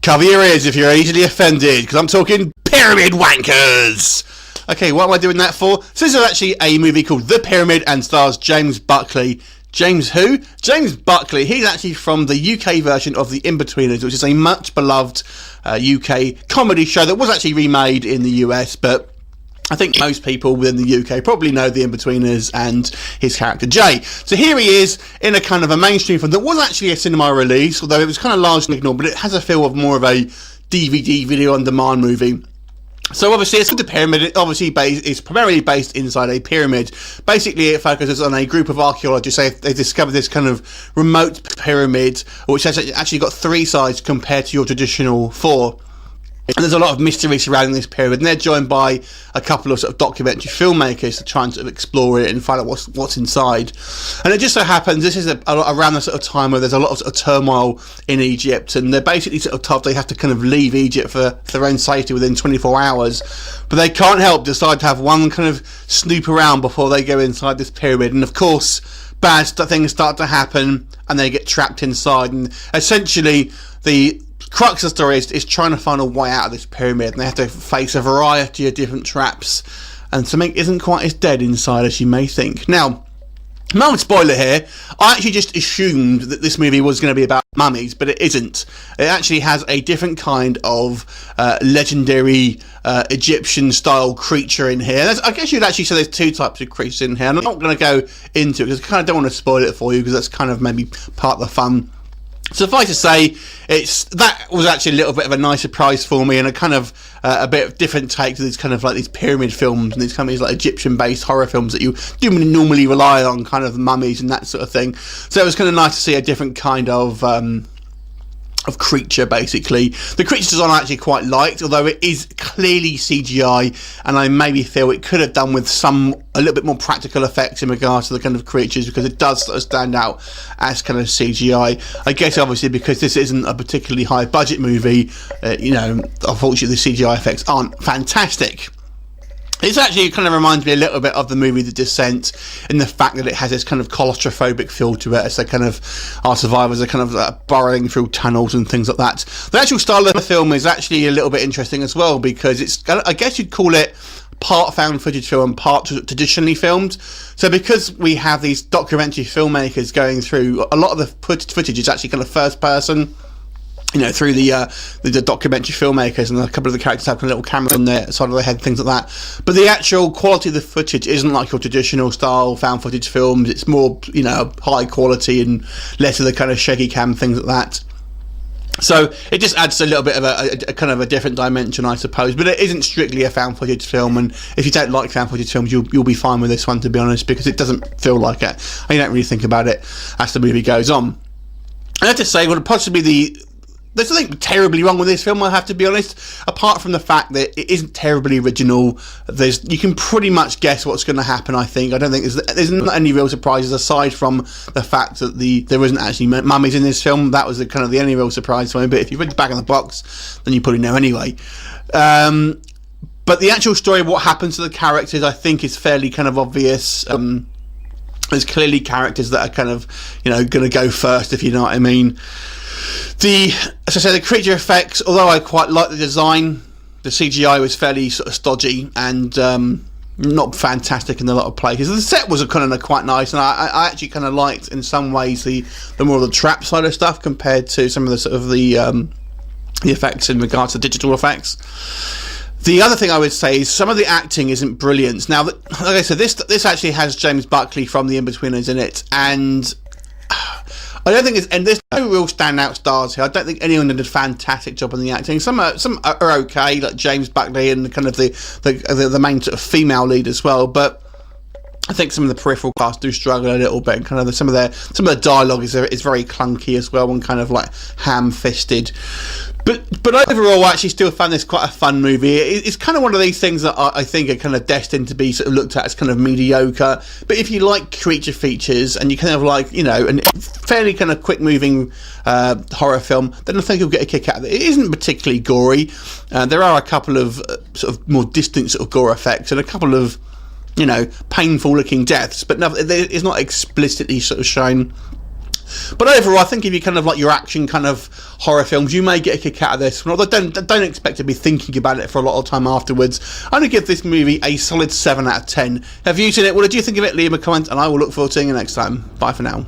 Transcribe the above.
Cover your ears if you're easily offended, because I'm talking pyramid wankers! Okay, what am I doing that for? So this is actually a movie called The Pyramid and stars James Buckley. James who? James Buckley. He's actually from the UK version of The Inbetweeners, which is a much beloved UK comedy show that was actually remade in the US, but I think most people within the UK probably know The Inbetweeners and his character Jay. So here he is in a kind of a mainstream film that was actually a cinema release, although it was kind of largely ignored, but it has a feel of more of a DVD video on demand movie. So obviously it's called The Pyramid. It obviously is primarily based inside a pyramid. Basically it focuses on a group of archaeologists. They discovered this kind of remote pyramid which has actually got 3 sides compared to your traditional 4. And there's a lot of mystery surrounding this pyramid, and they're joined by a couple of sort of documentary filmmakers to try and sort of explore it and find out what's inside. And it just so happens this is around the sort of time where there's a lot of sort of turmoil in Egypt, and they're basically sort of told they have to kind of leave Egypt for their own safety within 24 hours. But they can't help decide to have one kind of snoop around before they go inside this pyramid, and of course bad things start to happen and they get trapped inside. And essentially the crux of the story is trying to find a way out of this pyramid, and they have to face a variety of different traps, and something isn't quite as dead inside as you may think. Now, mild spoiler here, I actually just assumed that this movie was going to be about mummies, but it isn't. It actually has a different kind of legendary Egyptian style creature in here. I guess you'd actually say there's 2 types of creatures in here, and I'm not going to go into it because I kind of don't want to spoil it for you, because that's kind of maybe part of the fun. Suffice to say, that was actually a little bit of a nice surprise for me, and a kind of a bit of different take to these kind of like these pyramid films and these kind of like Egyptian-based horror films that you do normally rely on, kind of mummies and that sort of thing. So it was kind of nice to see a different kind of creature. Basically the creature design I actually quite liked, although it is clearly CGI, and I maybe feel it could have done with a little bit more practical effects in regards to the kind of creatures, because it does sort of stand out as kind of CGI. I guess obviously because this isn't a particularly high budget movie, unfortunately the CGI effects aren't fantastic. It actually kind of reminds me a little bit of the movie The Descent, in the fact that it has this kind of claustrophobic feel to it, as they kind of, our survivors are kind of burrowing through tunnels and things like that. The actual style of the film is actually a little bit interesting as well, because it's, I guess you'd call it part found footage film, part traditionally filmed. So because we have these documentary filmmakers going through, a lot of the footage is actually kind of first person, through the documentary filmmakers, and a couple of the characters have a little camera on their side of their head, things like that. But the actual quality of the footage isn't like your traditional style found footage films. It's more, high quality and less of the kind of shaky cam, things like that. So it just adds a little bit of a kind of a different dimension, I suppose. But it isn't strictly a found footage film, and if you don't like found footage films, you'll be fine with this one, to be honest, because it doesn't feel like it. You don't really think about it as the movie goes on. I have to say, there's nothing terribly wrong with this film, I have to be honest, apart from the fact that it isn't terribly original. You can pretty much guess what's going to happen, I think. I don't think there's not any real surprises, aside from the fact that there isn't actually mummies in this film. That was the only real surprise for me, but if you read the back of the box, then you probably know anyway. But the actual story of what happens to the characters, I think, is fairly kind of obvious. There's clearly characters that are kind of, going to go first, if you know what I mean. As I say, the creature effects, although I quite like the design, the CGI was fairly sort of stodgy and not fantastic in a lot of places. The set was kind of quite nice, and I actually kind of liked, in some ways, the more of the trap side of stuff compared to some of the sort of the effects in regards to digital effects. The other thing I would say is some of the acting isn't brilliant. Now, like I said, this actually has James Buckley from The Inbetweeners in it, and I don't think and there's no real standout stars here. I don't think anyone did a fantastic job on the acting. Some are okay, like James Buckley and kind of the main sort of female lead as well. But I think some of the peripheral cast do struggle a little bit. And kind of some of the dialogue is very clunky as well, and kind of like ham-fisted. But overall, I actually still found this quite a fun movie. It's kind of one of these things that I think are kind of destined to be sort of looked at as kind of mediocre. But if you like creature features and you kind of like, a fairly kind of quick-moving horror film, then I think you'll get a kick out of it. It isn't particularly gory. There are a couple of sort of more distant sort of gore effects and a couple of, painful-looking deaths, but no, it's not explicitly sort of shown. But overall, I think if you kind of like your action kind of horror films, you may get a kick out of this. Although don't expect to be thinking about it for a lot of time afterwards. I'm going to give this movie a solid 7 out of 10. Have you seen it? What did you think of it? Leave a comment, and I will look forward to seeing you next time. Bye for now.